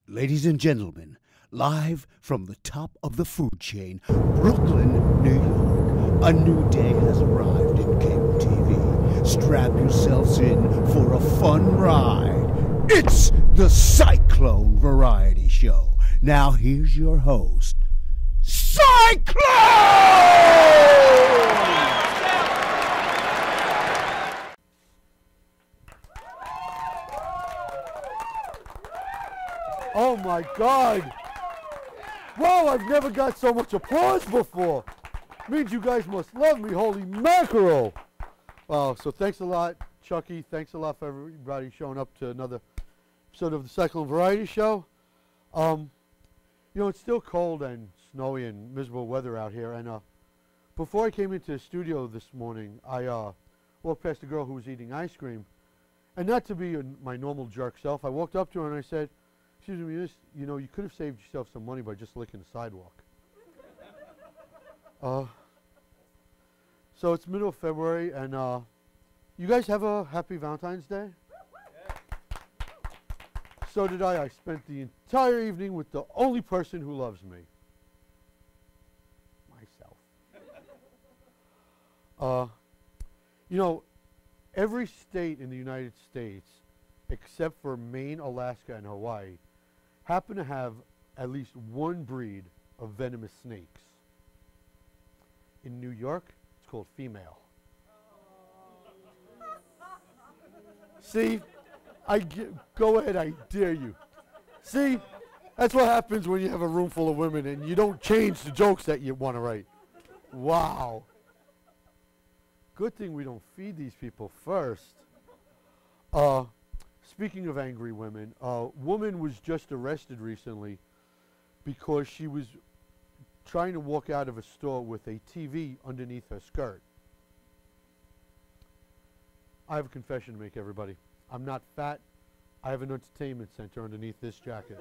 Ladies and gentlemen, live from the top of the food chain, Brooklyn, New York, a new day has arrived in cable TV. Strap yourselves in for a fun ride. It's the Cyclone Variety Show. Now here's your host, Cyclone! Oh my God! Wow, I've never got so much applause before. Means you guys must love me, holy mackerel! So thanks a lot, Chucky. Thanks a lot for everybody showing up to another episode of the Cyclone Variety Show. You know, it's still cold and snowy and miserable weather out here, and before I came into the studio this morning, I walked past a girl who was eating ice cream, and not to be my normal jerk self, I walked up to her and I said, "Excuse me, you know, you could have saved yourself some money by just licking the sidewalk." So it's middle of February, and you guys have a happy Valentine's Day? Yeah. So did I. I spent the entire evening with the only person who loves me. Myself. You know, every state in the United States, except for Maine, Alaska, and Hawaii, happen to have at least one breed of venomous snakes. In New York, it's called female. See? Go ahead, I dare you. See? That's what happens when you have a room full of women and you don't change the jokes that you want to write. Wow. Good thing we don't feed these people first. Speaking of angry women, a woman was just arrested recently because she was trying to walk out of a store with a TV underneath her skirt. I have a confession to make, everybody. I'm not fat. I have an entertainment center underneath this jacket.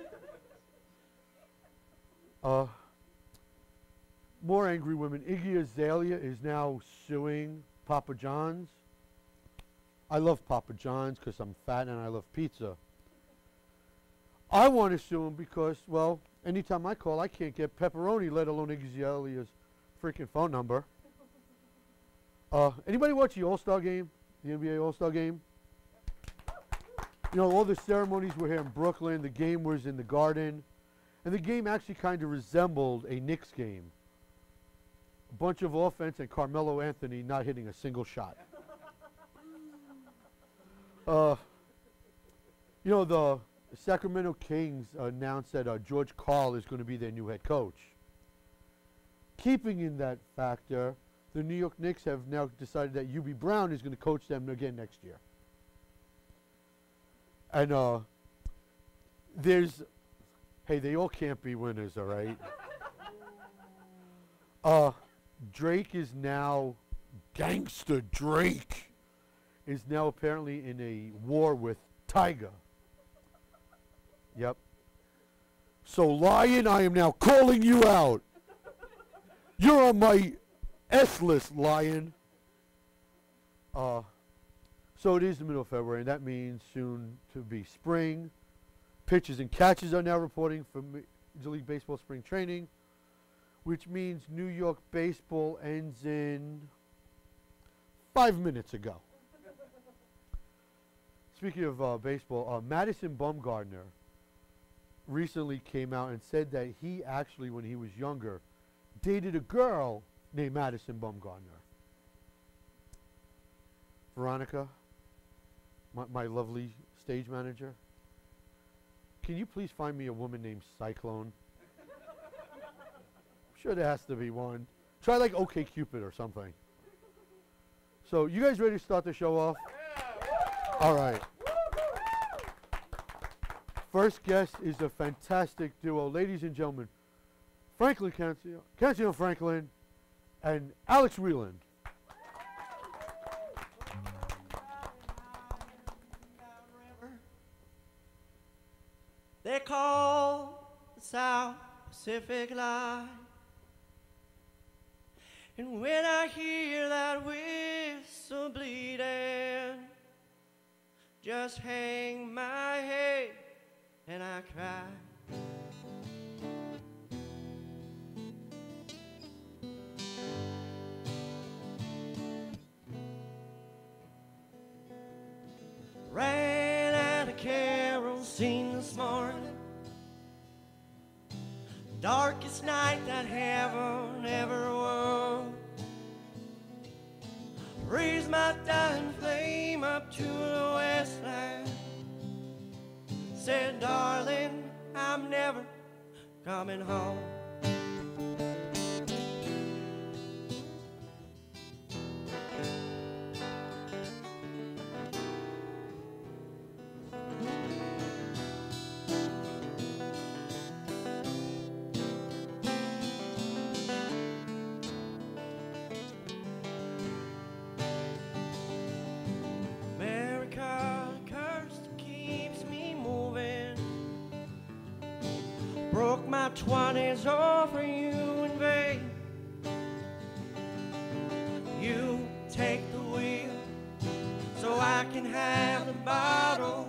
More angry women. Iggy Azalea is now suing Papa John's. I love Papa John's because I'm fat and I love pizza. I want to sue him because, well, anytime I call, I can't get pepperoni, let alone Iggy Azalea's freaking phone number. Anybody watch the All-Star game? The NBA All-Star game? You know, all the ceremonies were here in Brooklyn. The game was in the Garden. And the game actually kind of resembled a Knicks game. A bunch of offense and Carmelo Anthony not hitting a single shot. You know, the Sacramento Kings announced that George Karl is going to be their new head coach. Keeping in that factor, the New York Knicks have now decided that UB Brown is going to coach them again next year. And hey, they all can't be winners, all right? Drake is now, Gangster Drake is now apparently in a war with Tiger. Yep. So, Lion, I am now calling you out. You're on my S list, Lion. So it is the middle of February, and that means soon to be spring. Pitchers and catchers are now reporting for Major League Baseball spring training, which means New York baseball ends in 5 minutes ago. Speaking of baseball, Madison Bumgarner recently came out and said that he actually, when he was younger, dated a girl named Madison Bumgarner. Veronica, my lovely stage manager, can you please find me a woman named Cyclone? I'm sure there has to be one. Try like OK Cupid or something. So you guys ready to start the show off? All right. First guest is a fantastic duo. Ladies and gentlemen, Franklin Cancion Franklin and Alex Whelan. They call the South Pacific Line, and when I hear that whistle bleeding, just hang my head and I cry. seen this morning. Darkest night that heaven ever was. Raise my dying flame up to the westland. Said, darling, I'm never coming home. America, curse that keeps me moving. Broke my 20s over you in vain. You take the wheel so I can have the bottle.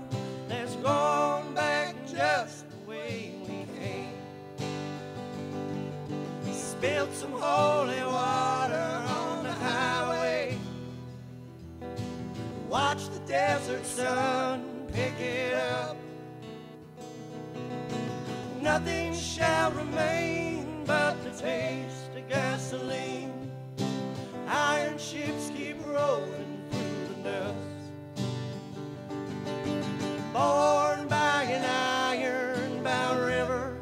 Let's go on back just the way we came. Spilled some holy water on the highway. Watch the desert sun pick it up. Nothing shall remain but the taste of gasoline. Iron ships keep rolling through the dust. Born by an iron-bound river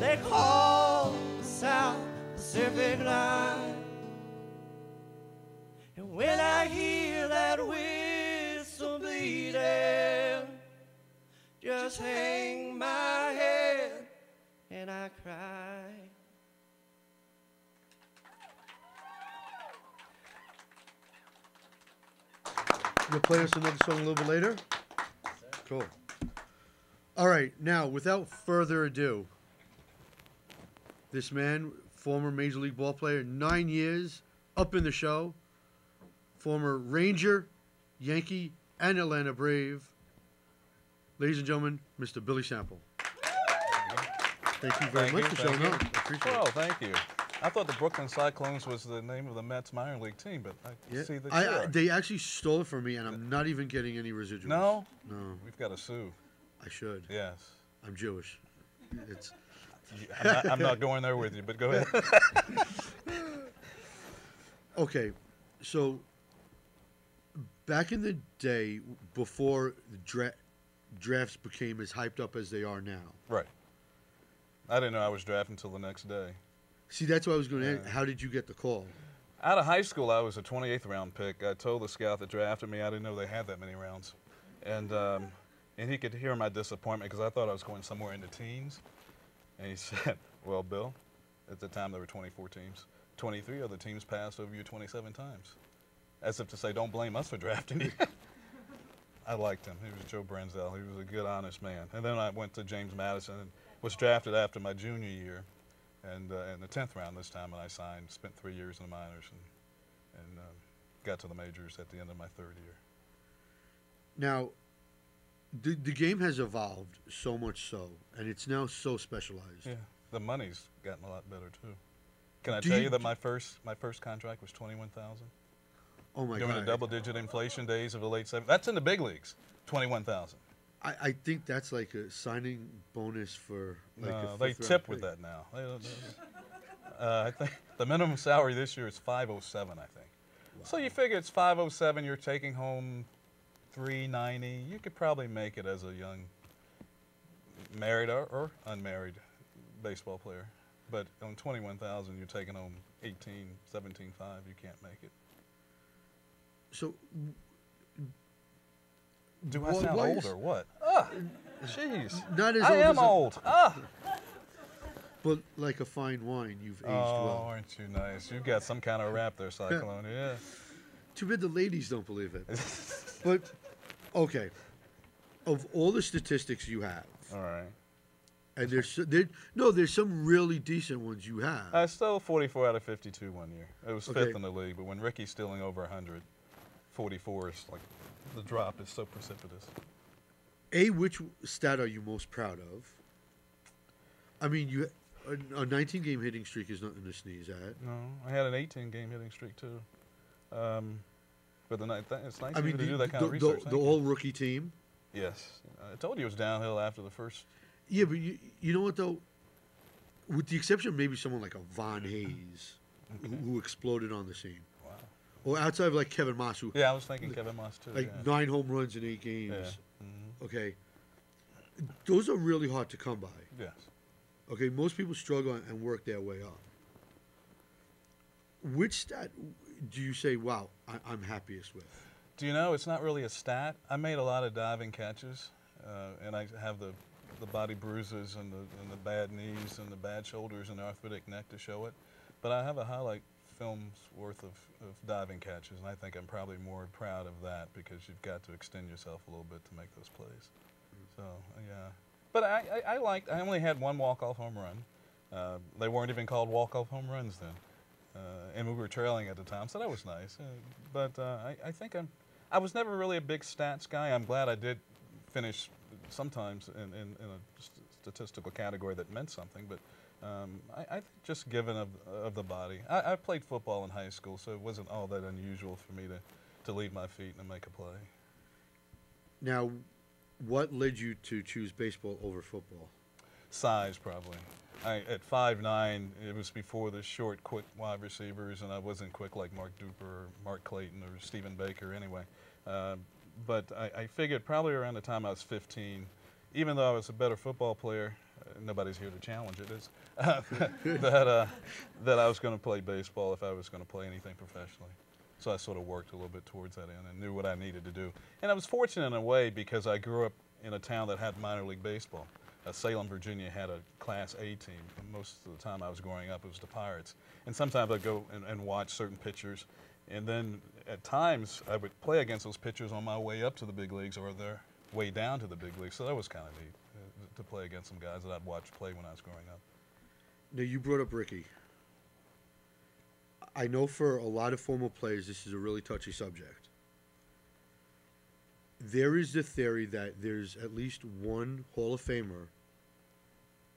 they call the South Pacific Line. And when I hear that whistle bleeding, just hang my head and I cry. You'll play us another song a little bit later? Cool. All right, now, without further ado, this man, former Major League ball player, 9 years, up in the show, former Ranger, Yankee, and Atlanta Brave. Ladies and gentlemen, Mr. Billy Sample. Thank you very much for showing up. Appreciate Well, it. thank you. I thought the Brooklyn Cyclones was the name of the Mets minor league team, but I Yeah. see that you are. They actually stole it from me, and I'm not even getting any residuals. No? No, We've got to sue. I should. Yes. I'm Jewish. It's I'm not going there with you, but go ahead. okay. So back in the day, before the drafts became as hyped up as they are now. Right. I didn't know I was drafted until the next day. See, that's what I was going to ask. Yeah. How did you get the call? Out of high school, I was a 28th round pick. I told the scout that drafted me I didn't know they had that many rounds. And he could hear my disappointment because I thought I was going somewhere in the teens. And he said, well, Bill, at the time there were 24 teams. 23 other teams passed over you 27 times. As if to say, don't blame us for drafting you. I liked him. He was Joe Branzel. He was a good, honest man. And then I went to James Madison and was drafted after my junior year. And in the 10th round this time, and I signed, spent 3 years in the minors, and got to the majors at the end of my third year. Now, the game has evolved so much so, and it's now so specialized. Yeah, the money's gotten a lot better too. Can I Do tell you- you that my first contract was $21,000 Oh my during God! the double-digit inflation days of the late '70s? That's in the big leagues, $21,000. I think that's like a signing bonus for like No, a they fifth-round tip pick. with that now. I think the minimum salary this year is $507. I think. So you figure it's $507. You're taking home $390. You could probably make it as a young married or unmarried baseball player. But on $21,000, you're taking home $18, $17.5. You can't make it. So, Do I Why- sound why old is- or what? Jeez. not as I old am as a- old. but like a fine wine, you've aged Oh, well. aren't you nice? You've got some kind of rap there, Cyclone. Yeah. Too bad the ladies don't believe it. But okay, of all the statistics you have, All right. and there's some really decent ones you have. I stole 44 out of 52 one year. It was Okay. fifth in the league, but when Ricky's stealing over 100, 44 is like the drop is so precipitous. Which stat are you most proud of? I mean, a 19-game hitting streak is nothing to sneeze at. No, I had an 18-game hitting streak too. But it's nice I of mean, you to do that kind of the research. the Thank you. all-rookie team. Yes. I told you it was downhill after the first. Yeah, but you know what though? With the exception of maybe someone like a Von Hayes, who exploded on the scene, Wow. or outside of like Kevin Moss, who Yeah, I was thinking Kevin Moss too. like yeah. 9 home runs in 8 games. Yeah. Mm-hmm. Okay, those are really hard to come by. Yes. Okay, most people struggle and work their way up. Which stat do you say, wow, I'm happiest with? Do you know, it's not really a stat. I made a lot of diving catches, and I have the body bruises and the bad knees and the bad shoulders and the arthritic neck to show it. But I have a highlight film's worth of diving catches, and I think I'm probably more proud of that because you've got to extend yourself a little bit to make those plays. So, yeah. But I only had one walk-off home run. They weren't even called walk-off home runs then. And we were trailing at the time, so that was nice. But I think I was never really a big stats guy. I'm glad I did finish sometimes in a statistical category that meant something. But I think just given of the body. I played football in high school, so it wasn't all that unusual for me to leave my feet and make a play. Now, what led you to choose baseball over football? Size, probably. At 5'9", it was before the short, quick wide receivers, and I wasn't quick like Mark Duper or Mark Clayton or Stephen Baker anyway. But I figured probably around the time I was 15, even though I was a better football player, nobody's here to challenge it, is, that I was going to play baseball if I was going to play anything professionally. So I sort of worked a little bit towards that end and knew what I needed to do. And I was fortunate in a way because I grew up in a town that had minor league baseball. Salem, Virginia had a Class A team. And most of the time I was growing up, it was the Pirates. And sometimes I'd go and watch certain pitchers. And then at times I would play against those pitchers on my way up to the big leagues or their way down to the big leagues. So that was kind of neat to play against some guys that I'd watched play when I was growing up. Now, you brought up Ricky. I know for a lot of former players, this is a really touchy subject. There is the theory that there's at least one Hall of Famer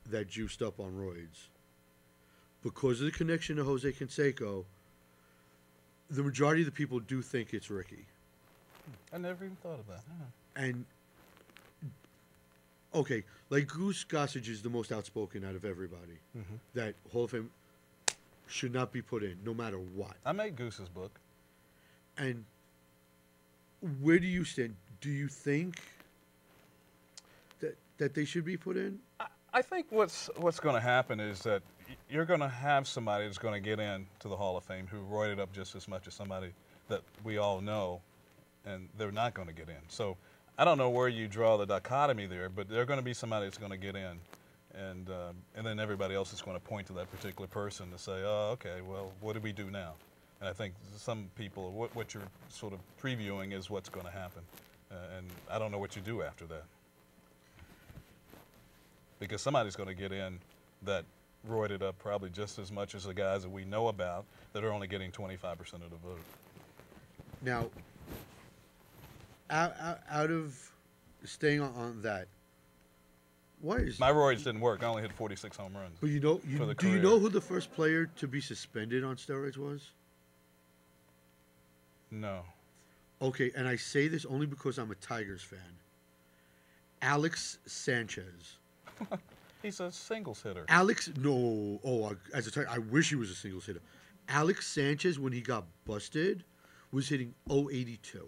that juiced up on roids. Because of the connection to Jose Canseco, the majority of the people do think it's Ricky. I never even thought of that. Huh. And, okay, like Goose Gossage is the most outspoken out of everybody. Mm-hmm. That Hall of Fame should not be put in, no matter what. I made Goose's book. And where do you stand? Do you think that they should be put in? I think what's going to happen is that you're going to have somebody that's going to get into the Hall of Fame who roided up just as much as somebody that we all know, and they're not going to get in. So I don't know where you draw the dichotomy there, but they're going to be somebody that's going to get in, and then everybody else is going to point to that particular person to say, oh, okay, well, what do we do now? And I think some people, what you're sort of previewing is what's going to happen. And I don't know what you do after that. Because somebody's going to get in that roided up probably just as much as the guys that we know about that are only getting 25% of the vote. Now, out of staying on that, why is my roids didn't work. I only hit 46 home runs. But do you know who the first player to be suspended on steroids was? No. Okay, and I say this only because I'm a Tigers fan. Alex Sanchez. He's a singles hitter. As a Tiger, I wish he was a singles hitter. Alex Sanchez, when he got busted, was hitting .082.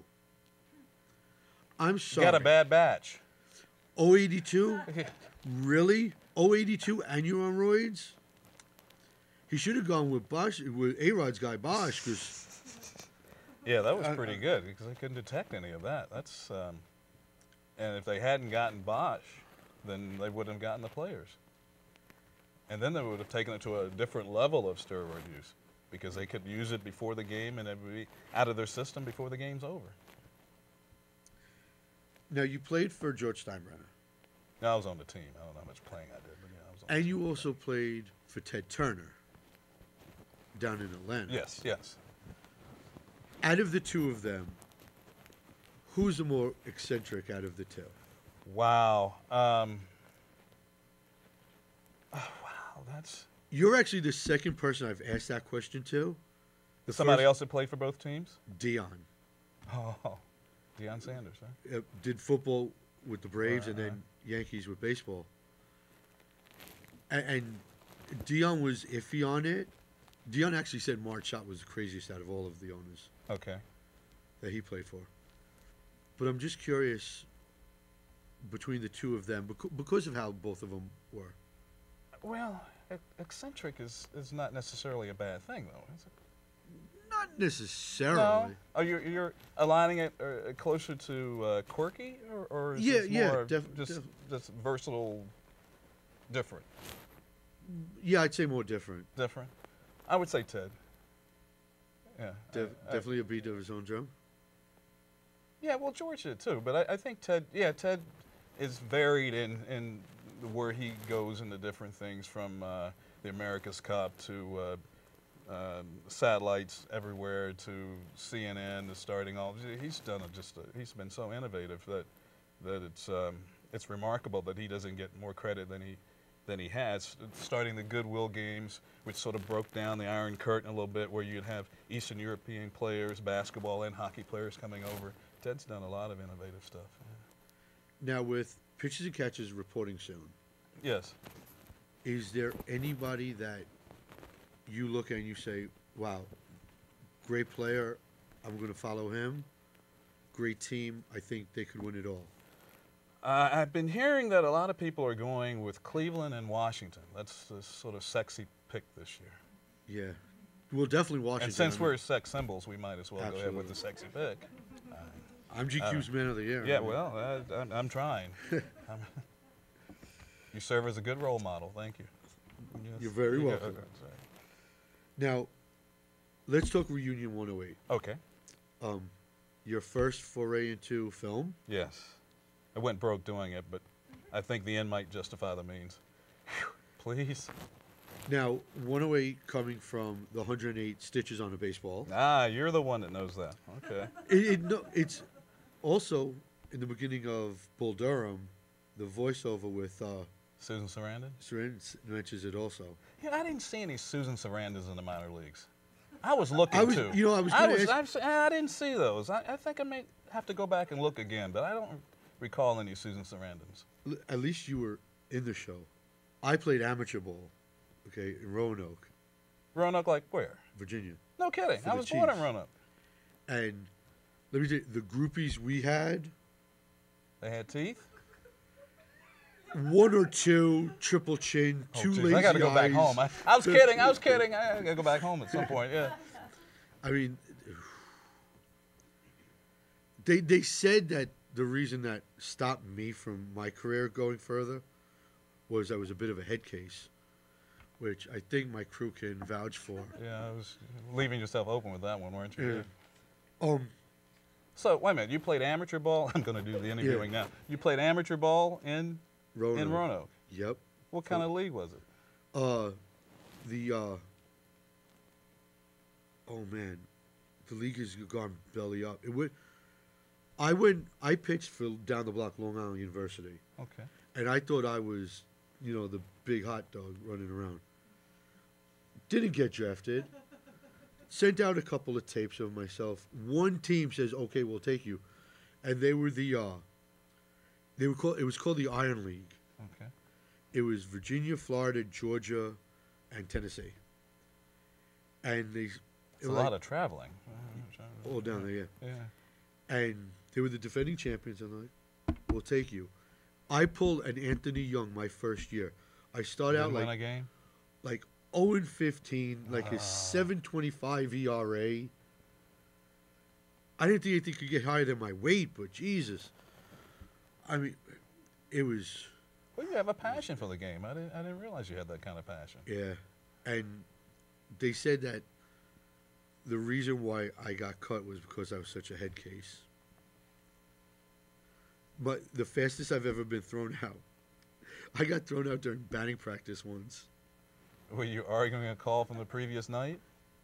I'm sorry. Got a bad batch. .082? Really? .082 and you're on roids? He should have gone with Bosch, with A-Rod's guy Bosch, because... Yeah, that was pretty good because I couldn't detect any of that. That's and if they hadn't gotten Bosch, then they wouldn't have gotten the players. And then they would have taken it to a different level of steroid use because they could use it before the game and it would be out of their system before the game's over. Now, you played for George Steinbrenner. No, I was on the team. I don't know how much playing I did, but yeah, I was on the And team. you also played for Ted Turner down in Atlanta. Yes, yes. Out of the two of them, who's the more eccentric out of the two? Wow. Wow, that's... You're actually the second person I've asked that question to. Somebody else that played for both teams? Dion. Oh, Deion Sanders, huh? Did football with the Braves and then Yankees with baseball. And Dion was iffy on it. Dion actually said Mark Schott was the craziest out of all of the owners Okay. that he played for. But I'm just curious between the two of them because of how both of them were. Well, eccentric is not necessarily a bad thing, though, is it? Not necessarily. No. Oh, you're aligning it closer to quirky, or is it more just versatile, different? Yeah, I'd say more different. Different. I would say Ted. Yeah. Definitely a beat of his own drum. Yeah, well, George did too, but I think Ted. Yeah, Ted is varied in where he goes into different things, from the America's Cup to satellites everywhere to CNN to starting all. He's done he's been so innovative that it's remarkable that he doesn't get more credit than he has. Starting the Goodwill games, which sort of broke down the Iron Curtain a little bit, where you'd have Eastern European players, basketball and hockey players coming over. Ted's done a lot of innovative stuff. Now, with pitchers and catchers reporting soon, Yes. is there anybody that you look at and you say, wow, great player, I'm going to follow him, great team, I think they could win it all? I've been hearing that a lot of people are going with Cleveland and Washington. That's the sort of sexy pick this year. Yeah. Well, definitely Washington. And since we're sex symbols, we might as well go ahead with the sexy pick. I'm GQ's Man of the Year. Yeah, well, I'm trying. You serve as a good role model. Thank you. Yes. You're very welcome. Sorry. Now, let's talk Reunion 108. Okay. Your first foray into film. Yes. I went broke doing it, but I think the end might justify the means. Whew, please. Now, 108 coming from the 108 Stitches on a Baseball. Ah, you're the one that knows that. Okay. It's also in the beginning of Bull Durham, the voiceover with Susan Sarandon? Sarandon mentions it also. Yeah, I didn't see any Susan Sarandons in the minor leagues. I was looking too. You know, I didn't see those. I think I may have to go back and look again, but I don't recall any Susan Sarandons. At least you were in the show. I played amateur ball, okay, in Roanoke, Roanoke, like where? Virginia. No kidding. For I the was born in Chiefs. Roanoke. And let me tell you, the groupies we had, They had teeth? one or two triple chin, two geez, lazy I got to go back eyes. home. I was kidding. I was kidding. I got to go back home at some point, yeah. I mean, they said that the reason that stopped me from my career going further was I was a bit of a head case, which I think my crew can vouch for. Yeah, I was leaving yourself open with that one, weren't you? Yeah. So, wait a minute. You played amateur ball? I'm going to do the interviewing now. You played amateur ball in Roanoke? Yep. What kind of league was it? Oh man, the league has gone belly up. I pitched for down the block Long Island University. Okay. And I thought I was, the big hot dog running around. Didn't get drafted. Sent out a couple of tapes of myself. One team says, "Okay, we'll take you," and they were it was called the Iron League. Okay. It was Virginia, Florida, Georgia, and Tennessee. And It's a lot of traveling. all down there, yeah. Yeah. And they were the defending champions. I'm like, "We'll take you." I pulled an Anthony Young my first year. I started out Win a game? like 0-15, like a 7.25 ERA. I didn't think anything could get higher than my weight, but Jesus, I mean, it was. Well, you have a passion for the game. I didn't realize you had that kind of passion. Yeah, and they said that the reason why I got cut was because I was such a head case. But the fastest I've ever been thrown out, I got thrown out during batting practice once. Were you arguing a call from the previous night?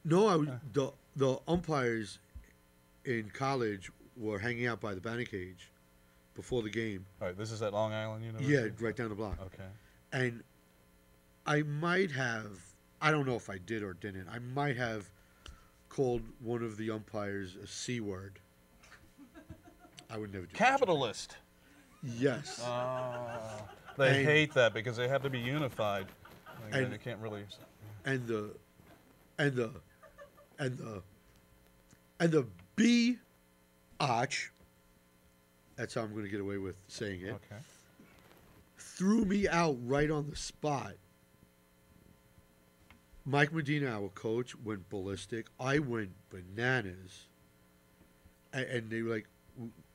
No, the umpires in college were hanging out by the batting cage before the game. All right, this is at Long Island University? Yeah, right down the block. Okay. And I might have, I don't know if I did or didn't, I might have called one of the umpires a C word. I would never do Capitalist. Yes. They And- hate that because they have to be unified. Like, And- they can't really. And the and the and the and the B arch, that's how I'm going to get away with saying it, Okay. threw me out right on the spot. Mike Medina, our coach, went ballistic. I went bananas. And they were like,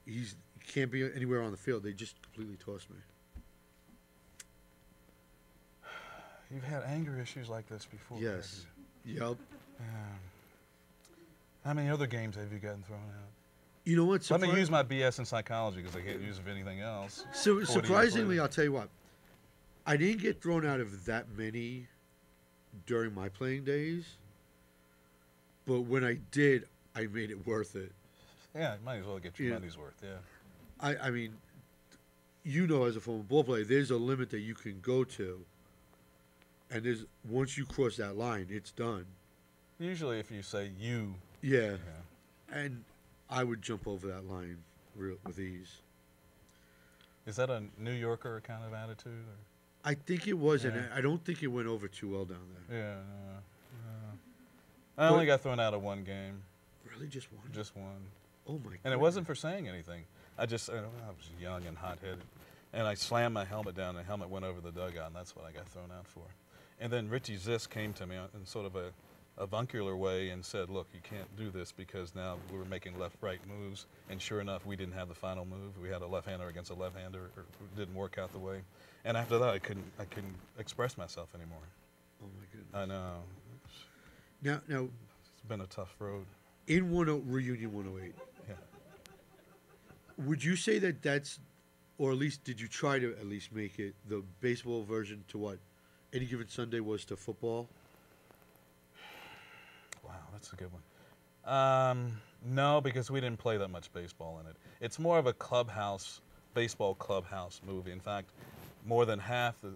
he can't be anywhere on the field. They just completely tossed me. You've had anger issues like this before. Yes. Yep. haven't you? Yeah. How many other games have you gotten thrown out? You know what? Let me use my BS in psychology because I can't use it for anything else. 40 years Surprisingly, later. I'll tell you what. I didn't get thrown out of that many during my playing days. But when I did, I made it worth it. Yeah, you might as well get your Yeah. money's worth. Yeah. I mean, you know, as a former ball player, there's a limit that you can go to. And there's once you cross that line, it's done. Usually, if you say you, Yeah. yeah. And I would jump over that line with ease. Is that a New Yorker kind of attitude? Or? I think it was, Yeah. and I don't think it went over too well down there. Yeah. I only got thrown out of one game, Really, just one? just one, Oh my! and it wasn't for saying anything. I was young and hot-headed, and I slammed my helmet down, and the helmet went over the dugout, and that's what I got thrown out for. And then Richie Zisk came to me in sort of a avuncular way and said, look, you can't do this because now we were making left-right moves, and sure enough, we didn't have the final move. We had a left-hander against a left-hander. It didn't work out the way. And after that, I couldn't express myself anymore. Oh my goodness! I know. Now, It's been a tough road. in reunion 108, Yeah. would you say that that's, or at least did you try to at least make it the baseball version to what Any Given Sunday was to football? Wow, that's a good one. No, because we didn't play that much baseball in it. It's more of a baseball clubhouse movie. In fact, more than half the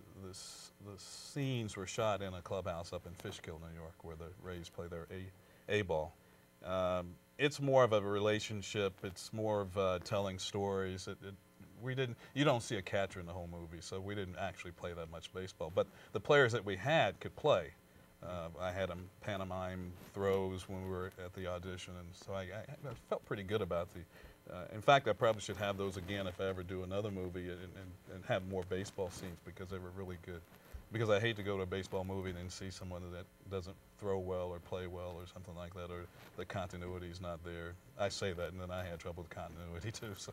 scenes were shot in a clubhouse up in Fishkill, New York, where the Rays play their A-ball. It's more of a relationship. It's more of telling stories. You don't see a catcher in the whole movie, so we didn't actually play that much baseball. But the players that we had could play. I had them pantomime throws when we were at the audition, and so I felt pretty good about the. In fact, I probably should have those again if I ever do another movie and have more baseball scenes because they were really good. Because I hate to go to a baseball movie and then see someone that doesn't throw well or play well or something like that, or the continuity is not there. I say that, and then I had trouble with continuity too. So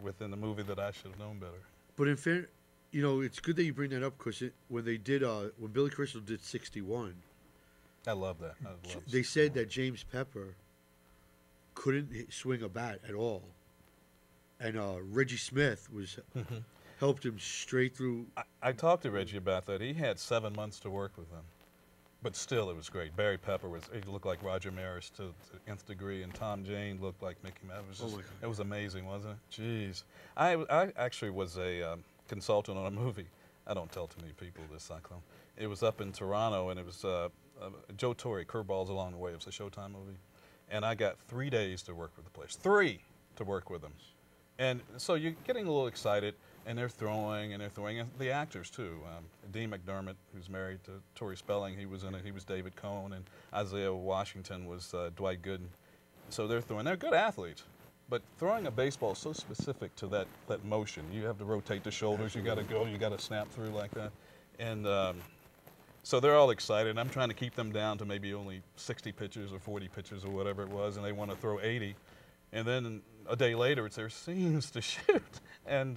within the movie that I should have known better. But in fair, you know, it's good that you bring that up because when they did, when Billy Crystal did 61, I love that. they said that James Pepper couldn't swing a bat at all, and Reggie Smith was helped him straight through. I talked to Reggie about that. He had 7 months to work with them, but still it was great. Barry Pepper he looked like Roger Maris to the nth degree, and Tom Jane looked like Mickey Mouse. It was amazing, wasn't it? Jeez. I actually was a consultant on a movie. I don't tell too many people this, Cyclone. It was up in Toronto, and it was Joe Torre, Curveballs Along the Way. It was a Showtime movie. And I got 3 days to work with the players. 3 to work with them. And so you're getting a little excited, and they're throwing, and the actors too. Dean McDermott, who's married to Tori Spelling, he was in it. He was David Cohn, and Isaiah Washington was Dwight Gooden. So they're throwing. They're good athletes, but throwing a baseball is so specific to that motion. You have to rotate the shoulders. You got to go. You got to snap through like that, and so they're all excited. I'm trying to keep them down to maybe only 60 pitches or 40 pitches or whatever it was, and they want to throw 80. And then a day later, it's their scenes to shoot. And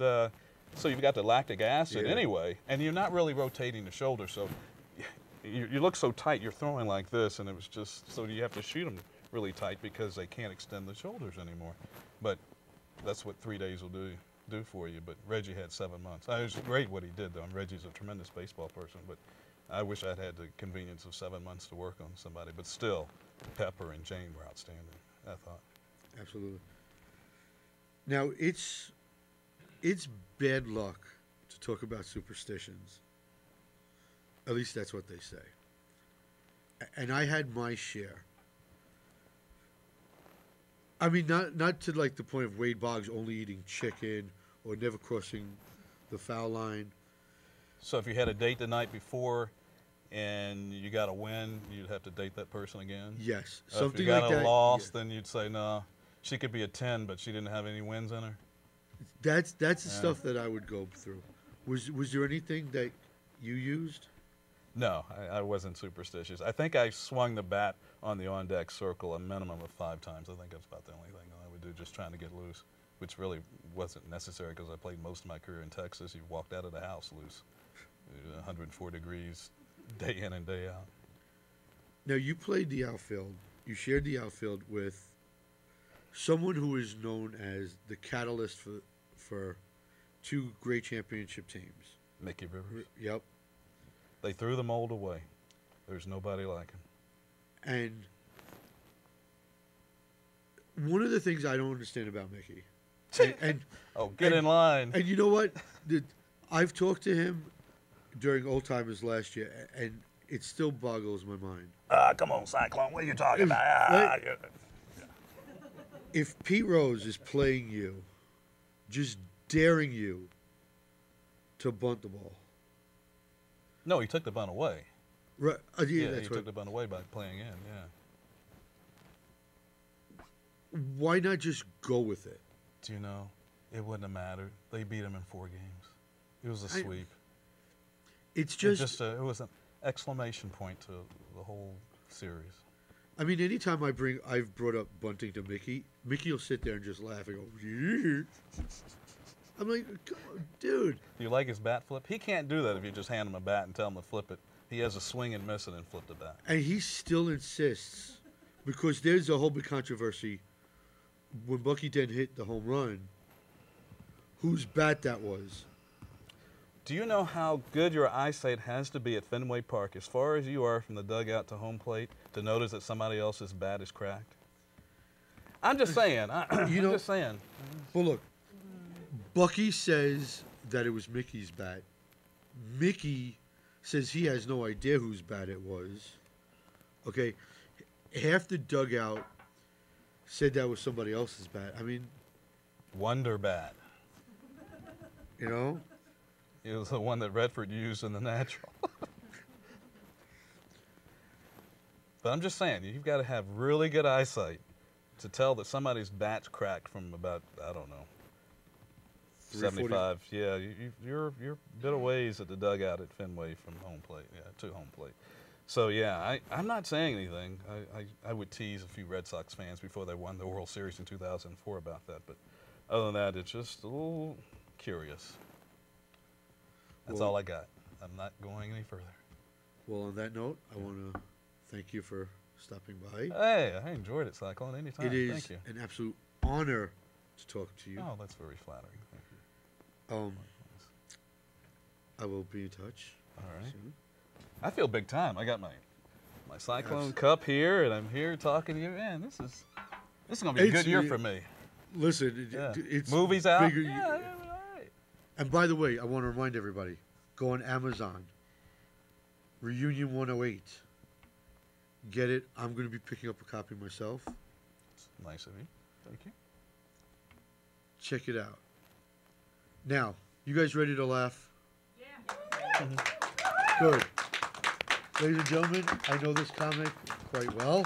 so you've got the lactic acid anyway, and you're not really rotating the shoulder. So you look so tight, you're throwing like this, and it was just, so you have to shoot them really tight because they can't extend the shoulders anymore. But that's what 3 days will do for you. But Reggie had 7 months. It was great what he did, though. And Reggie's a tremendous baseball person, but I wish I'd had the convenience of 7 months to work on somebody. But still, Pepper and Jane were outstanding, I thought. Absolutely. Now, it's bad luck to talk about superstitions. At least that's what they say. And I had my share. I mean, not to like the point of Wade Boggs only eating chicken or never crossing the foul line. So if you had a date the night before and you got a win, you'd have to date that person again? Yes, If something you got like a that. loss, yeah. then you'd say, no, she could be a 10, but she didn't have any wins in her? That's the stuff that I would go through. Was there anything that you used? No, I wasn't superstitious. I think I swung the bat on the on-deck circle a minimum of 5 times. I think that's about the only thing I would do, just trying to get loose, which really wasn't necessary because I played most of my career in Texas. You walked out of the house loose, 104 degrees, day in and day out. Now, you played the outfield. You shared the outfield with someone who is known as the catalyst for 2 great championship teams. Mickey Rivers. Yep. They threw the mold away. There's nobody like him. And one of the things I don't understand about Mickey, and Oh, get in line. and you know what? I've talked to him during Old Timers last year, and it still boggles my mind. Come on, Cyclone. What are you talking about? Right. If Pete Rose is playing you, just daring you to bunt the ball. No, he took the bunt away. Right. Yeah, That's he right. took the bunt away by playing in, yeah. Why not just go with it? Do you know, it wouldn't have mattered. They beat him in 4 games. It was a sweep. It's It just it was an exclamation point to the whole series. I mean, anytime I've brought up bunting to Mickey will sit there and just laugh and go, "Yeah." I'm like, come on, dude. Do you like his bat flip? He can't do that if you just hand him a bat and tell him to flip it. He has a swing and miss it and flip the bat. And he still insists, because there's a whole big controversy when Bucky Dent hit the home run, whose bat that was. Do you know how good your eyesight has to be at Fenway Park, as far as you are from the dugout to home plate, to notice that somebody else's bat is cracked? I'm just saying. I'm just saying. Well, look, Bucky says that it was Mickey's bat. Mickey says he has no idea whose bat it was. Okay, half the dugout said that was somebody else's bat. I mean, Wonder bat. you know? It was the one that Redford used in the Natural. But I'm just saying, you've got to have really good eyesight to tell that somebody's bat's cracked from about, I don't know, 75. Yeah, you're a bit of ways at the dugout at Fenway from home plate. Yeah, to home plate. So yeah, I'm not saying anything. I would tease a few Red Sox fans before they won the World Series in 2004 about that. But other than that, it's just a little curious. That's all I got. I'm not going any further. Well, on that note, I want to thank you for stopping by. Hey, I enjoyed it, Cyclone. Anytime. It is Thank you. an absolute honor to talk to you. Oh, that's very flattering. Thank you. I will be in touch. All right. soon. I feel big time. I got my Cyclone cup here, and I'm here talking to you. Man, this is gonna be a good year for me. Listen, Yeah. it's Movies out. bigger. Yeah, all right. And by the way, I want to remind everybody, go on Amazon. Reunion 108. Get it. I'm going to be picking up a copy myself. It's nice of you. Thank you. Check it out. Now, you guys ready to laugh? Yeah. Good. Ladies and gentlemen, I know this comic quite well.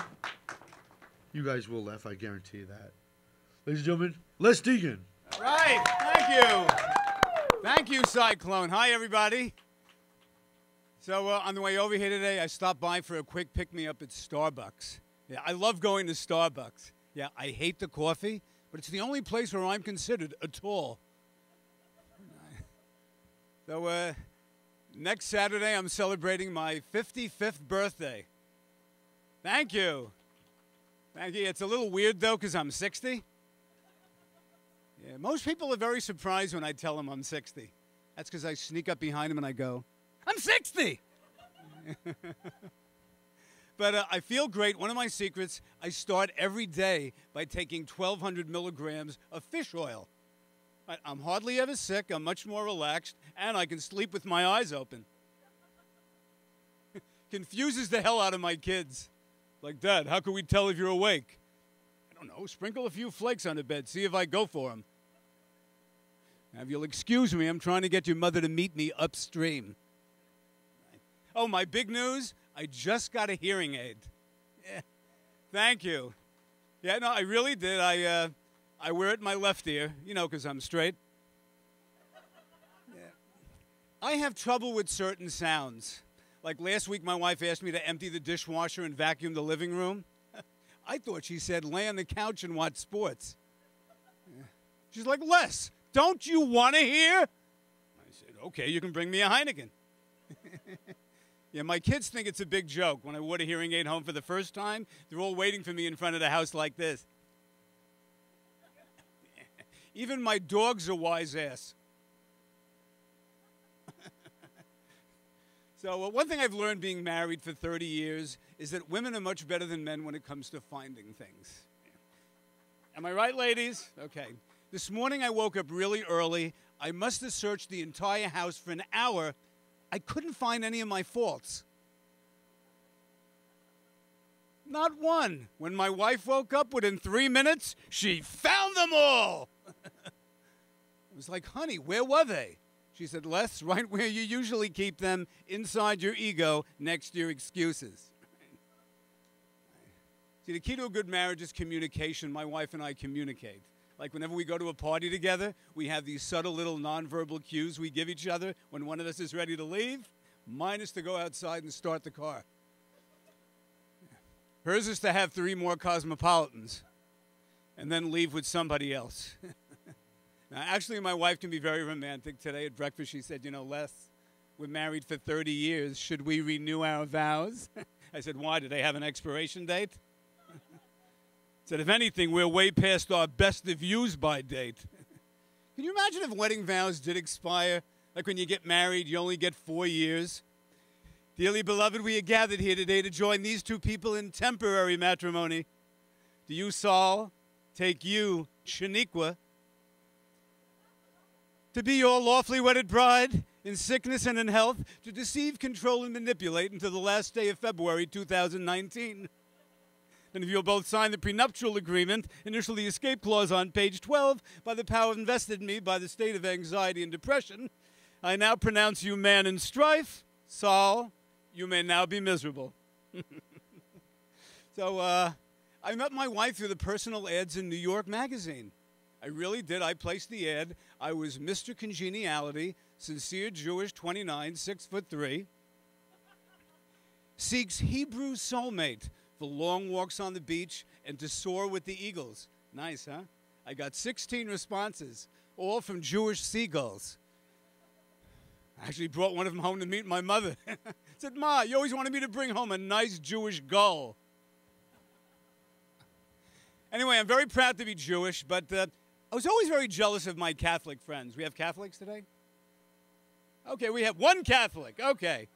You guys will laugh, I guarantee you that. Ladies and gentlemen, Les Deegan. Right. Thank you. Thank you, Cyclone. Hi, everybody. So on the way over here today, I stopped by for a quick pick-me-up at Starbucks. Yeah, I love going to Starbucks. Yeah, I hate the coffee, but it's the only place where I'm considered a tall. So next Saturday, I'm celebrating my 55th birthday. Thank you. Thank you. It's a little weird, though, because I'm 60. Yeah, most people are very surprised when I tell them I'm 60. That's because I sneak up behind them and I go, I'm 60! But I feel great. One of my secrets, I start every day by taking 1,200 milligrams of fish oil. I'm hardly ever sick, I'm much more relaxed, and I can sleep with my eyes open. Confuses the hell out of my kids. Like, Dad, how can we tell if you're awake? I don't know, sprinkle a few flakes on the bed, see if I go for them. Now, if you'll excuse me, I'm trying to get your mother to meet me upstream. Oh, my big news, I just got a hearing aid. Yeah. Thank you. Yeah, no, I really did. I wear it in my left ear, you know, because I'm straight. Yeah. I have trouble with certain sounds. Like last week, my wife asked me to empty the dishwasher and vacuum the living room. I thought she said lay on the couch and watch sports. Yeah. She's like, Les, don't you want to hear? I said, okay, you can bring me a Heineken. Yeah, my kids think it's a big joke. When I wore a hearing aid home for the first time, they're all waiting for me in front of the house like this. Even my dog's a wise ass. So one thing I've learned being married for 30 years is that women are much better than men when it comes to finding things. Am I right, ladies? Okay. This morning I woke up really early. I must have searched the entire house for an hour. I couldn't find any of my faults. Not one. When my wife woke up, within 3 minutes, she found them all. I was like, honey, where were they? She said, Les, right where you usually keep them, inside your ego, next to your excuses. See, the key to a good marriage is communication. My wife and I communicate. Like whenever we go to a party together, we have these subtle little nonverbal cues we give each other when one of us is ready to leave. Mine is to go outside and start the car. Hers is to have 3 more Cosmopolitans and then leave with somebody else. Now, actually, my wife can be very romantic. Today at breakfast, she said, you know, Les, we're married for 30 years. Should we renew our vows? I said, why? Do they have an expiration date? Said, if anything, we're way past our best of use-by date. Can you imagine if wedding vows did expire? Like when you get married, you only get 4 years. Dearly beloved, we are gathered here today to join these 2 people in temporary matrimony. Do you, Saul, take you, Shaniqua, to be your lawfully wedded bride in sickness and in health, to deceive, control, and manipulate until the last day of February 2019. And if you'll both sign the prenuptial agreement, initial the escape clause on page 12, by the power invested in me by the state of anxiety and depression, I now pronounce you man in strife. Saul, you may now be miserable. So I met my wife through the personal ads in New York Magazine. I really did. I placed the ad. I was Mr. Congeniality, sincere Jewish, 29, 6'3", seeks Hebrew soulmate for long walks on the beach and to soar with the eagles. Nice, huh? I got 16 responses, all from Jewish seagulls. I actually brought one of them home to meet my mother. Said, Ma, you always wanted me to bring home a nice Jewish gull. Anyway, I'm very proud to be Jewish, but I was always very jealous of my Catholic friends. We have Catholics today? Okay, we have one Catholic. Okay.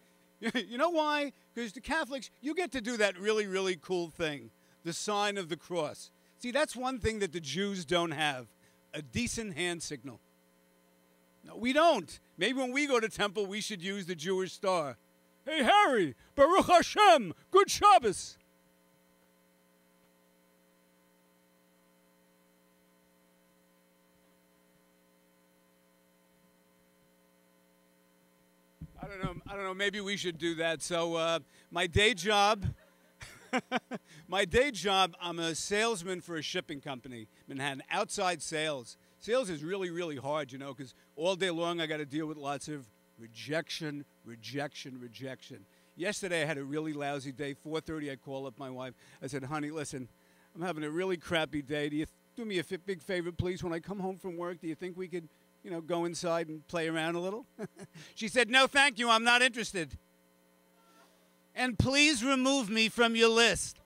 You know why? Because the Catholics, you get to do that really, really cool thing, the sign of the cross. See, that's one thing that the Jews don't have, a decent hand signal. No, we don't. Maybe when we go to temple, we should use the Jewish star. Hey, Harry, Baruch Hashem, good Shabbos. I don't know, maybe we should do that. So my day job, I'm a salesman for a shipping company, Manhattan, outside sales. Sales is really, really hard, you know, because all day long I got to deal with lots of rejection. Yesterday I had a really lousy day. 4:30 I called up my wife. I said, honey, listen, I'm having a really crappy day. Do you do me a big favor, please? When I come home from work, do you think we could, you know, go inside and play around a little? She said, no, thank you. I'm not interested. And please remove me from your list.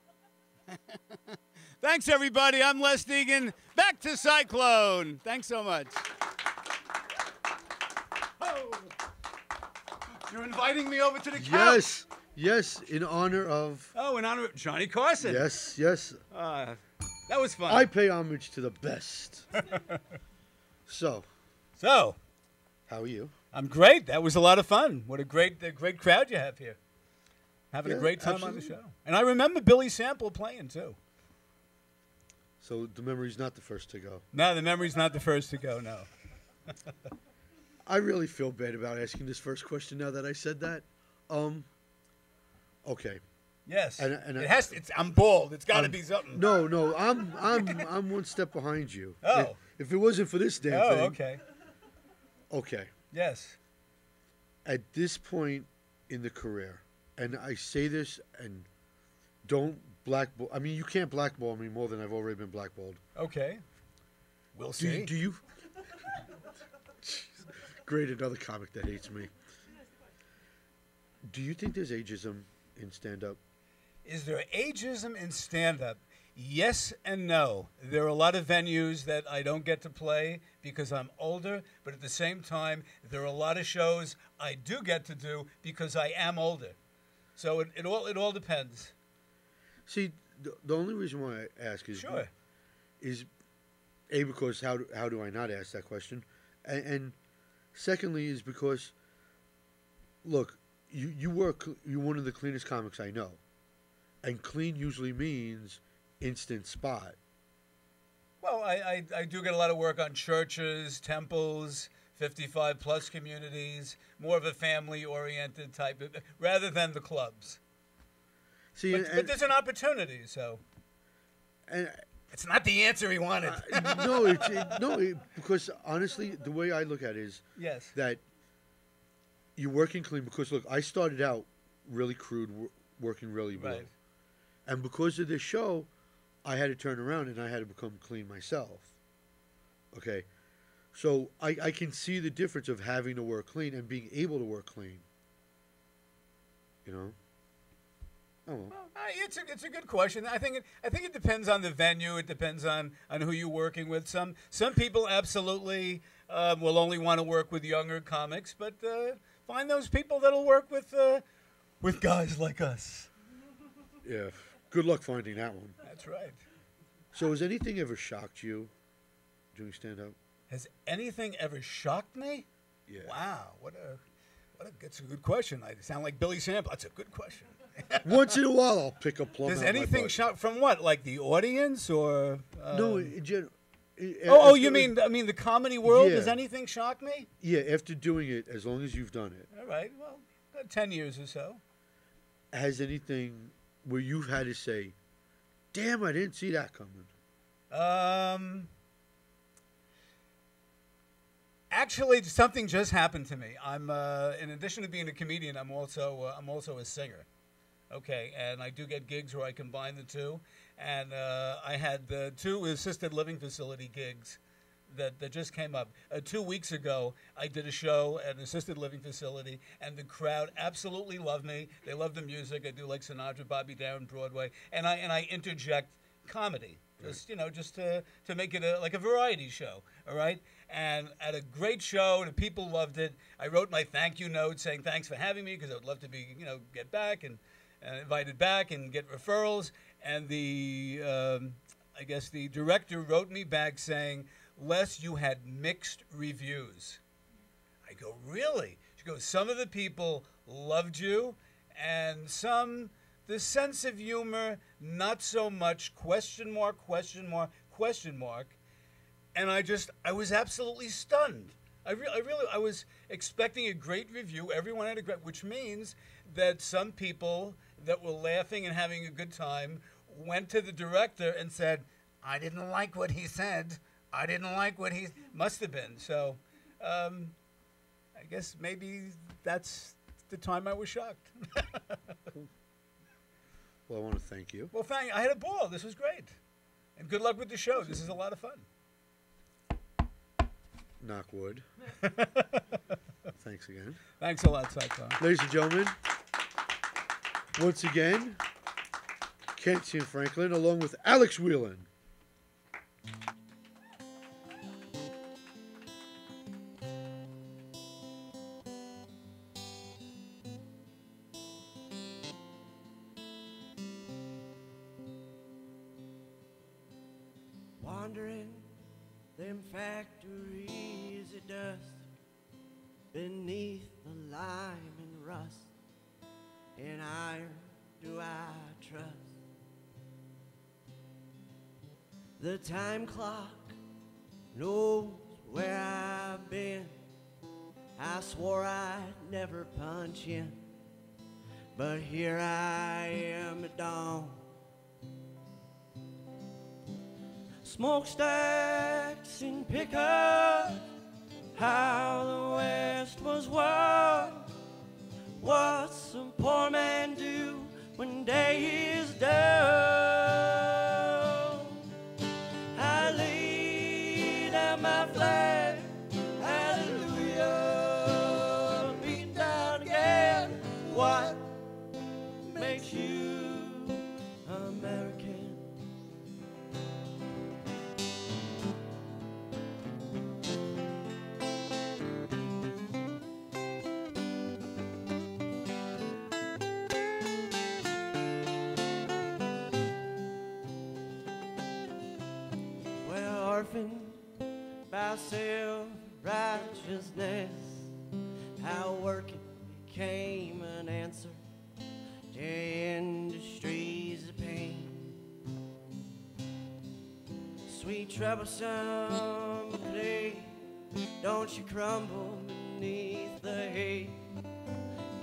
Thanks, everybody. I'm Les Deegan. Back to Cyclone. Thanks so much. Oh. You're inviting me over to the couch. Yes, in honor of... Oh, in honor of Johnny Carson. Yes. That was fun. I pay homage to the best. So, how are you? I'm great. That was a lot of fun. What a great crowd you have here. Having a great time absolutely. on the show. And I remember Billy Sample playing, too. So the memory's not the first to go. No, the memory's not the first to go, no. I really feel bad about asking this first question now that I said that. Okay. Yes. And it has. I'm bald. It's got to be something. No, I'm one step behind you. Oh. If it wasn't for this damn Oh, thing. okay. Okay. Yes. At this point in the career, and I say this and don't blackball. I mean, you can't blackball me more than I've already been blackballed. Okay. We'll see. Do you? Great, another comic that hates me. Do you think there's ageism in stand-up? Is there ageism in stand-up? Yes and no. There are a lot of venues that I don't get to play because I'm older, but at the same time, there are a lot of shows I do get to do because I am older. So it all depends. See, the only reason why I ask is Sure. is A, because how do I not ask that question, and secondly is because, look, you're one of the cleanest comics I know, and clean usually means instant spot. Well, I do get a lot of work on churches, temples, 55-plus communities, more of a family-oriented type of, rather than the clubs. See, But there's an opportunity, so and it's not the answer he wanted. because honestly, the way I look at it is Yes. that you're working clean. Because look, I started out really crude, working really low, Right. and because of this show, I had to turn around and I had to become clean myself. Okay, so I can see the difference of having to work clean and being able to work clean. You know. Oh. Well. It's a good question. I think it depends on the venue. It depends on who you're working with. Some people absolutely will only want to work with younger comics, but find those people that'll work with guys like us. Yeah. Good luck finding that one. That's right. So has anything ever shocked you doing stand-up? Has anything ever shocked me? Yeah. Wow, that's a good question. I sound like Billy Sample. That's a good question. Once in a while, I'll pick a plum. Does out my anything butt. shock from what? Like the audience or? No, in general. You mean the comedy world? Yeah. Does anything shock me? Yeah, after doing it, as long as you've done it, All right. Well, 10 years or so. has anything where you've had to say, "Damn, I didn't see that coming"? Actually, something just happened to me. I'm in addition to being a comedian, I'm also a singer. Okay, and I do get gigs where I combine the two. And I had 2 assisted living facility gigs that just came up. 2 weeks ago, I did a show at an assisted living facility, and the crowd absolutely loved me. They love the music. I do like Sinatra, Bobby Darin, Broadway, and I interject comedy, just to make it like a variety show. All right. And at a great show, the people loved it. I wrote my thank you note saying thanks for having me because I would love to be, get back and invited back and get referrals. And I guess the director wrote me back saying, Les, you had mixed reviews. I go, really? She goes, some of the people loved you, and some, the sense of humor, not so much, question mark, question mark, question mark. And I was absolutely stunned. I was expecting a great review. Everyone had a great, which means that some people that were laughing and having a good time went to the director and said, I didn't like what he said. I didn't like what he must have been. So I guess maybe that's the time I was shocked. Well, I want to thank you. Well, I had a ball. This was great. And good luck with the show. This is a lot of fun. Knock wood. Thanks again. Thanks a lot, Cyclone. Ladies and gentlemen, once again, Kent and Franklin, along with Alex Whelan. Wandering them factories of dust beneath the lime and rust, in iron do I trust. The time clock knows where I've been. I swore I'd never punch in, but here I am at dawn. Smokestacks and pickups, how the West was won. What's a poor man do when day is done? I laid out my flag, hallelujah, beaten down again. What makes you American? Orphaned by self-righteousness, how working became an answer to industries of pain. Sweet troublesome play, don't you crumble beneath the hate.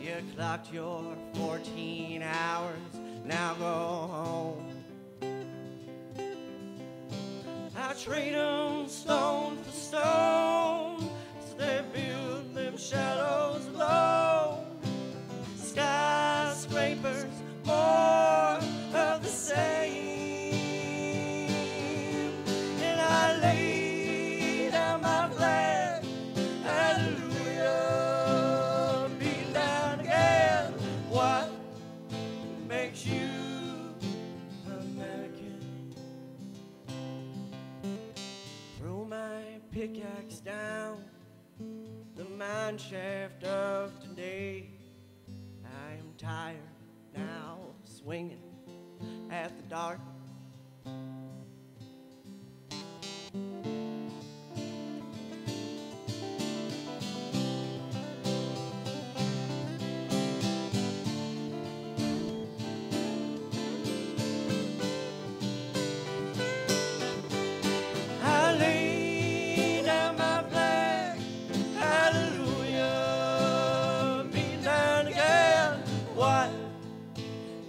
You clocked your 14 hours, now go home. I trade 'em stone for stone, so they build them shadows alone. Skyscrapers, more of the same. And I laid down my flag, hallelujah, beaten down again. What makes you American? Throw my pickaxe down the mine shaft of today. I am tired now, swinging at the dark.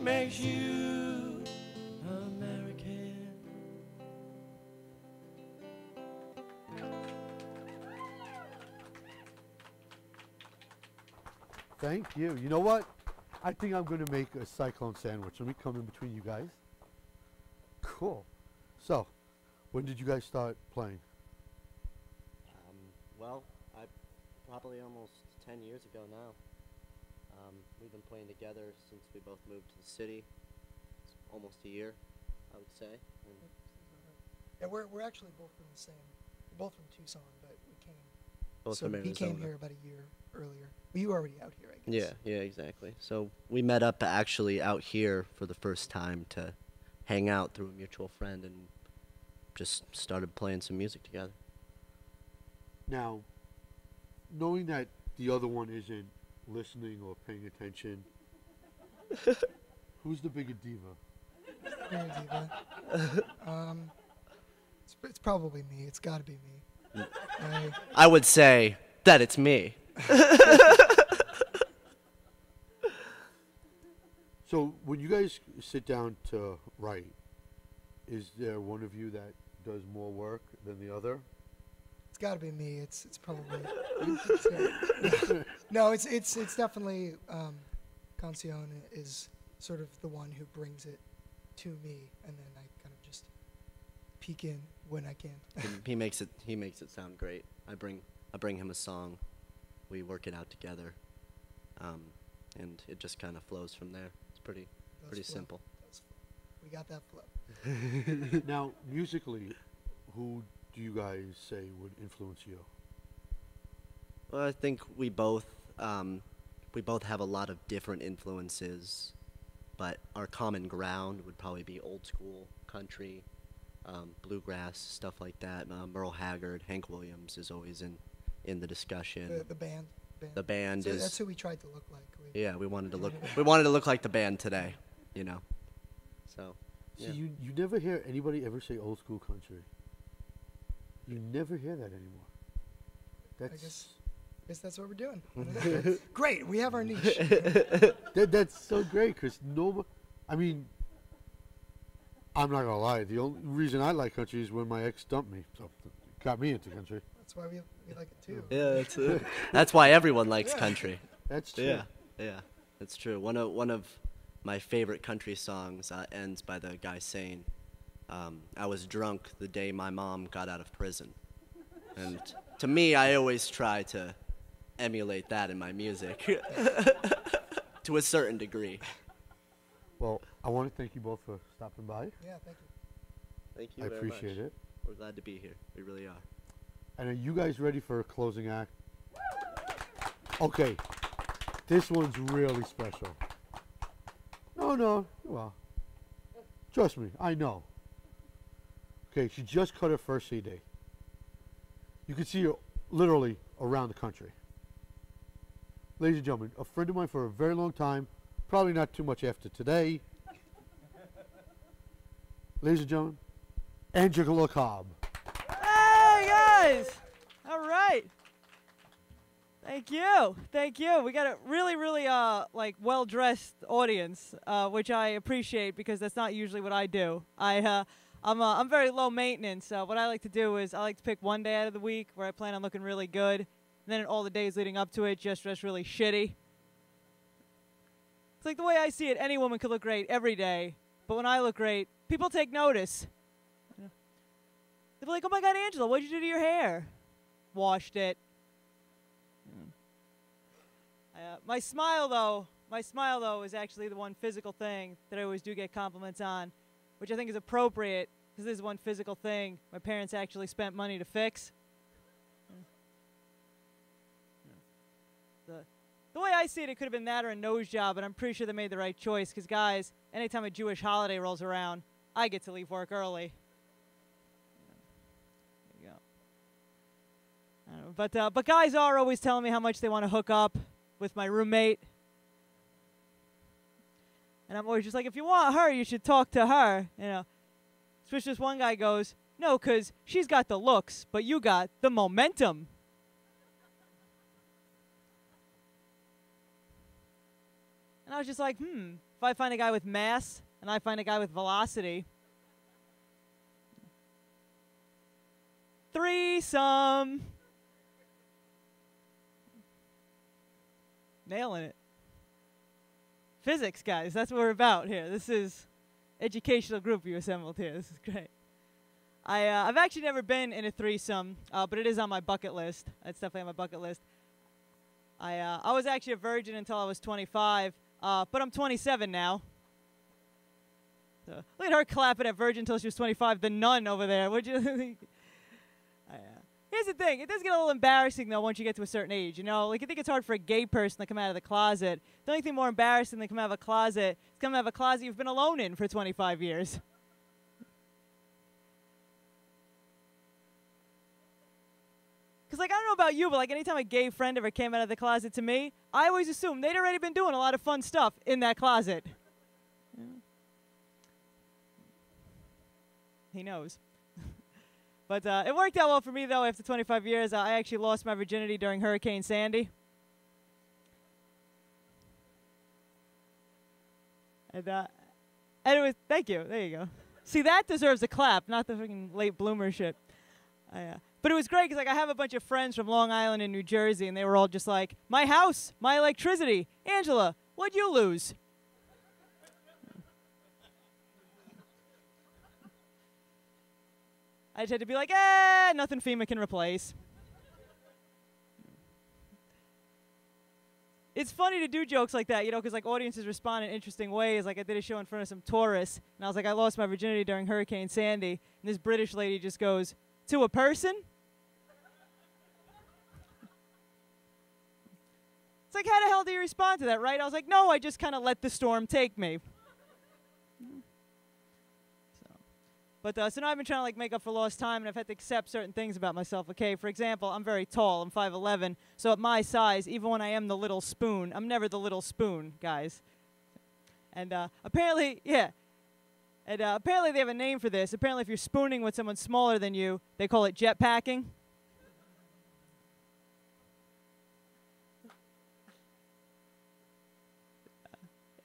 Makes you American. Thank you. You know what? I think I'm going to make a Cyclone sandwich. Let me come in between you guys. Cool. So, when did you guys start playing? Well, probably almost 10 years ago now. We've been playing together since we both moved to the city. It's almost a year, I would say. And Yeah, we're actually both from the same. We're both from Tucson, but we came. both so from he came Arizona. here about a year earlier. Well, you were already out here, I guess. Yeah, exactly. So we met up actually out here for the first time to hang out through a mutual friend and just started playing some music together. Now, knowing that the other one isn't listening or paying attention, who's the bigger diva? Bigger diva. It's probably me. It's got to be me. I would say that it's me. So when you guys sit down to write, is there one of you that does more work than the other? It's got to be me. It's probably. No, it's definitely Cancion is sort of the one who brings it to me, and then I kind of just peek in when I can. He makes it sound great. I bring him a song, we work it out together, and it just kind of flows from there. It's pretty simple. We got that flow. Now, musically, who do you guys say would influence you? Well, I think we both have a lot of different influences, but our common ground would probably be old school country, bluegrass, stuff like that. Merle Haggard, Hank Williams is always in the discussion. The band. The band so is. That's who we tried to look like. We wanted to look. We wanted to look like the band today, you know. So. See, you never hear anybody ever say old school country. You never hear that anymore. guess that's what we're doing. Great, we have our niche. That's so great, because I mean, I'm not gonna lie. The only reason I like country is when my ex dumped me, so it got me into country. That's why we like it too. Yeah, that's why everyone likes country. That's true. Yeah, that's true. One of my favorite country songs ends by the guy saying, "I was drunk the day my mom got out of prison," and to me, I always try to emulate that in my music to a certain degree. Well, I want to thank you both for stopping by. Yeah, thank you. Thank you I very much. appreciate it. We're glad to be here. We really are. And are you guys ready for a closing act? Okay, this one's really special. No, well, trust me, I know. Okay, she just cut her first CD. You can see her literally around the country. Ladies and gentlemen, a friend of mine for a very long time, probably not too much after today. Ladies and gentlemen, Angela Cobb. Hey, guys! All right. Thank you. Thank you. We got a really, really, like, well-dressed audience, which I appreciate because that's not usually what I do. I'm very low maintenance. What I like to do is I like to pick one day out of the week where I plan on looking really good, and then all the days leading up to it, just dress really shitty. It's like the way I see it, any woman could look great every day, but when I look great, people take notice. They're like, "Oh my God, Angela, what'd you do to your hair?" Washed it. My smile though, is actually the one physical thing that I always do get compliments on, which I think is appropriate because this is one physical thing my parents actually spent money to fix. The way I see it, it could have been that or a nose job, but I'm pretty sure they made the right choice because, guys, anytime a Jewish holiday rolls around, I get to leave work early. There you go. But guys are always telling me how much they want to hook up with my roommate. And I'm always just like, if you want her, you should talk to her, you know. Switch this one guy goes, "No, 'cause she's got the looks, but you got the momentum." And I was just like, if I find a guy with mass and I find a guy with velocity, threesome. Nailing it. Physics, guys, that's what we're about here. This is educational group you assembled here. This is great. I've actually never been in a threesome, but it is on my bucket list. It's definitely on my bucket list. I was actually a virgin until I was 25, but I'm 27 now. So look at her clapping at virgin until she was 25. The nun over there. Would you think? Here's the thing. It does get a little embarrassing, though, once you get to a certain age. You know, like, I think it's hard for a gay person to come out of the closet. The only thing more embarrassing than come out of a closet is come out of a closet you've been alone in for 25 years. Because, like, I don't know about you, but, like, anytime a gay friend ever came out of the closet to me, I always assumed they'd already been doing a lot of fun stuff in that closet. Yeah. He knows. But it worked out well for me, though. After 25 years, I actually lost my virginity during Hurricane Sandy. And it was, thank you. There you go. See, that deserves a clap, not the freaking late bloomer shit. But it was great because, like, I have a bunch of friends from Long Island and New Jersey, and they were all just like, "My house, my electricity. Angela, what'd you lose?" I just had to be like, nothing FEMA can replace. It's funny to do jokes like that, you know, because, like, audiences respond in interesting ways. Like, I did a show in front of some tourists, and I was like, I lost my virginity during Hurricane Sandy. And this British lady just goes, "To a person?" It's like, how the hell do you respond to that, right? I was like, no, I just kind of let the storm take me. So now I've been trying to, like, make up for lost time, and I've had to accept certain things about myself, okay? For example, I'm very tall. I'm 5'11", so at my size, even when I am the little spoon, I'm never the little spoon, guys. And apparently, yeah. And apparently they have a name for this. Apparently if you're spooning with someone smaller than you, they call it jetpacking.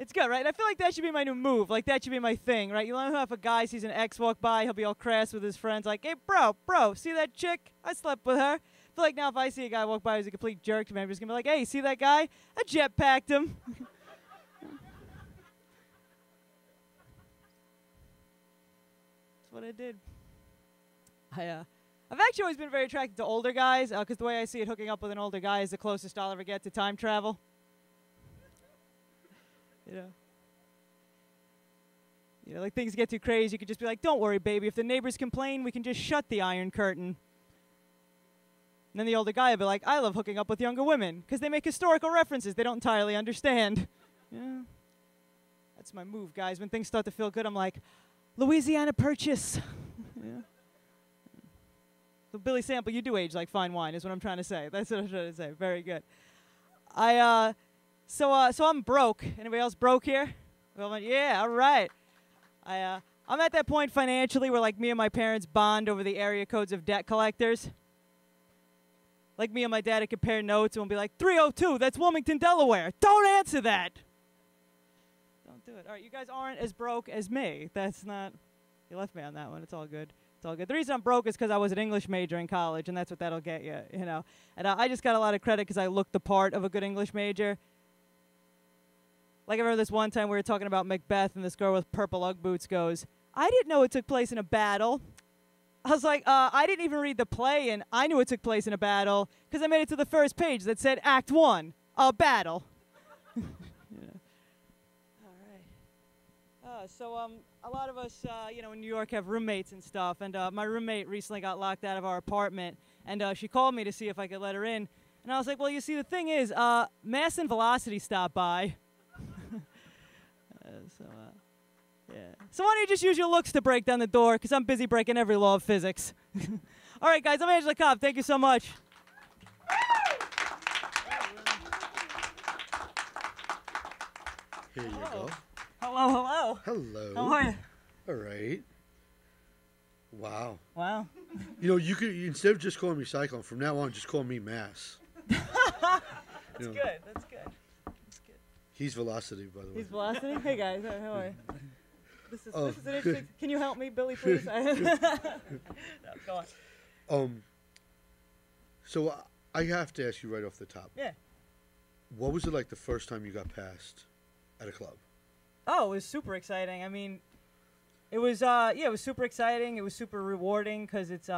It's good, right? And I feel like that should be my new move. Like, that should be my thing, right? You know how if a guy sees an ex walk by, he'll be all crass with his friends, like, hey, bro, see that chick? I slept with her. I feel like now if I see a guy walk by who's a complete jerk to me, I'm just going to be like, hey, see that guy? I jetpacked him. That's what I did. I've actually always been very attracted to older guys, because the way I see it, hooking up with an older guy is the closest I'll ever get to time travel. You know, like things get too crazy, you could just be like, don't worry, baby. If the neighbors complain, we can just shut the Iron Curtain. And then the older guy will be like, I love hooking up with younger women, because they make historical references they don't entirely understand. Yeah. That's my move, guys. When things start to feel good, I'm like, Louisiana Purchase. Yeah. So Billy Sample, you do age like fine wine, is what I'm trying to say. That's what I'm trying to say. Very good. So I'm broke. Anybody else broke here? Well, yeah, all right. I'm at that point financially where, like, me and my parents bond over the area codes of debt collectors. Like, me and my dad would compare notes and we'll be like, 302, that's Wilmington, Delaware. Don't answer that. Don't do it. All right, you guys aren't as broke as me. That's not, you left me on that one. It's all good. It's all good. The reason I'm broke is because I was an English major in college, and that's what that'll get you, you know. And I just got a lot of credit because I looked the part of a good English major. Like, I remember this one time we were talking about Macbeth, and this girl with purple Ugg boots goes, I didn't know it took place in a battle. I was like, I didn't even read the play, and I knew it took place in a battle because I made it to the first page that said Act 1, a battle. Yeah. All right. So a lot of us, you know, in New York have roommates and stuff, and my roommate recently got locked out of our apartment, and she called me to see if I could let her in. And I was like, well, you see, the thing is, Mass and Velocity stopped by. Yeah. So why don't you just use your looks to break down the door, because I'm busy breaking every law of physics. All right, guys, I'm Angela Cobb. Thank you so much. Here you go. Hello. Hello. How are you? All right. Wow. Wow. You know, you could, instead of just calling me Cyclone, from now on, just call me Mass. That's good. That's good. He's Velocity, by the way. He's Velocity? Hey, guys. How are you? This is an interesting. Can you help me, Billy, please? No, go on. So I have to ask you right off the top. Yeah. What was it like the first time you got passed at a club? Oh, it was super exciting. I mean, it was it was super exciting. It was super rewarding because it's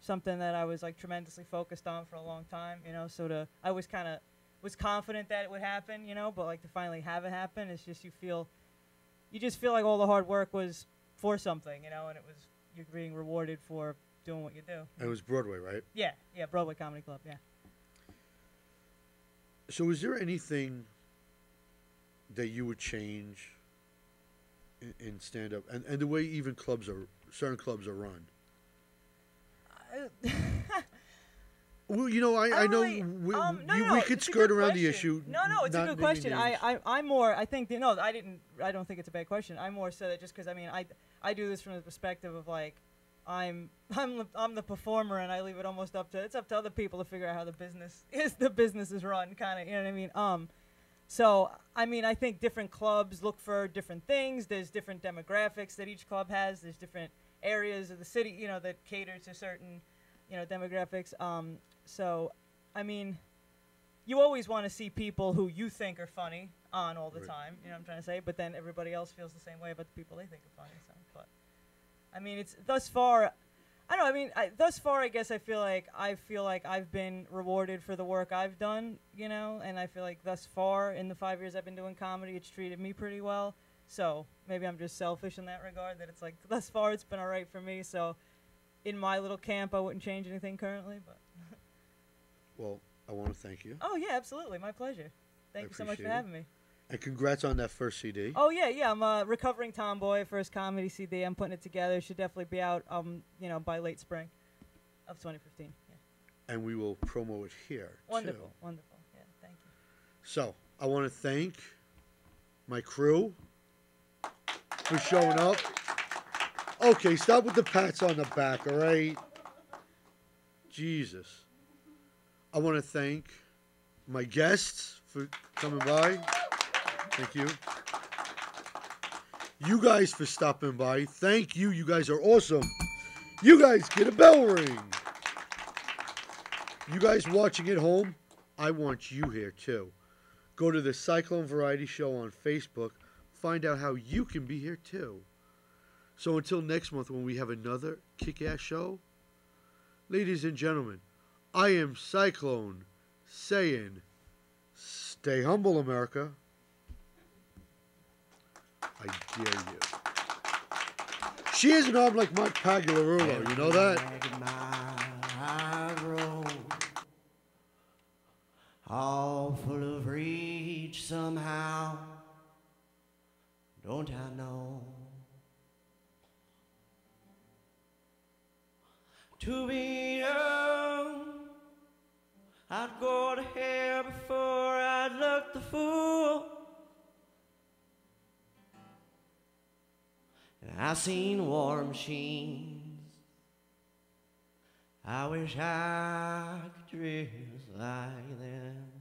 something that I was like tremendously focused on for a long time. You know, so I was kind of was confident that it would happen. You know, but like to finally have it happen, it's just you just feel like all the hard work was for something. You know, and it was you're being rewarded for doing what you do. And it was Broadway, right? Yeah, Broadway Comedy Club. Yeah. So is there anything that you would change in stand-up and the way even certain clubs are run? Well, you know, I know we could skirt around the issue. No, it's a good question. I'm more. I think I don't think it's a bad question. I'm more so that just because I mean I do this from the perspective of like I'm the performer and I leave it almost up to other people to figure out how the business is run, kind of, you know what I mean. So I mean I think different clubs look for different things. There's different demographics that each club has. There's different areas of the city, you know, that cater to certain, you know, demographics. So I mean, you always want to see people who you think are funny on all the time. You know what I'm trying to say? But then everybody else feels the same way about the people they think are funny. So, but I mean, it's thus far. I don't know. I mean, thus far, I guess I feel like I've been rewarded for the work I've done, you know, and I feel like thus far in the 5 years I've been doing comedy, it's treated me pretty well. So maybe I'm just selfish in that regard, that it's like thus far it's been all right for me. So in my little camp, I wouldn't change anything currently. But well, I want to thank you. Oh yeah, absolutely, my pleasure. Thank you so much for having me. And congrats on that first CD. Oh yeah. I'm a recovering tomboy, first comedy CD. I'm putting it together. It should definitely be out, you know, by late spring of 2015. Yeah. And we will promo it here. Wonderful. Too. Yeah, thank you. So I want to thank my crew for showing up. Okay, stop with the pats on the back, all right? Jesus. I want to thank my guests for coming by. Thank you. you guys for stopping by. Thank you. You guys are awesome. You guys get a bell ring. You guys watching at home, I want you here too. Go to the Cyclone Variety Show on Facebook. Find out how you can be here too. So until next month when we have another kick-ass show, ladies and gentlemen, I am Cyclone saying, stay humble, America. I dare you. She has an arm like Mike Pagliarulo, you know that? All full of reach somehow, don't I know? To be young, I'd go to hell before I'd look the fool. And I seen war machines, I wish I could dress like them.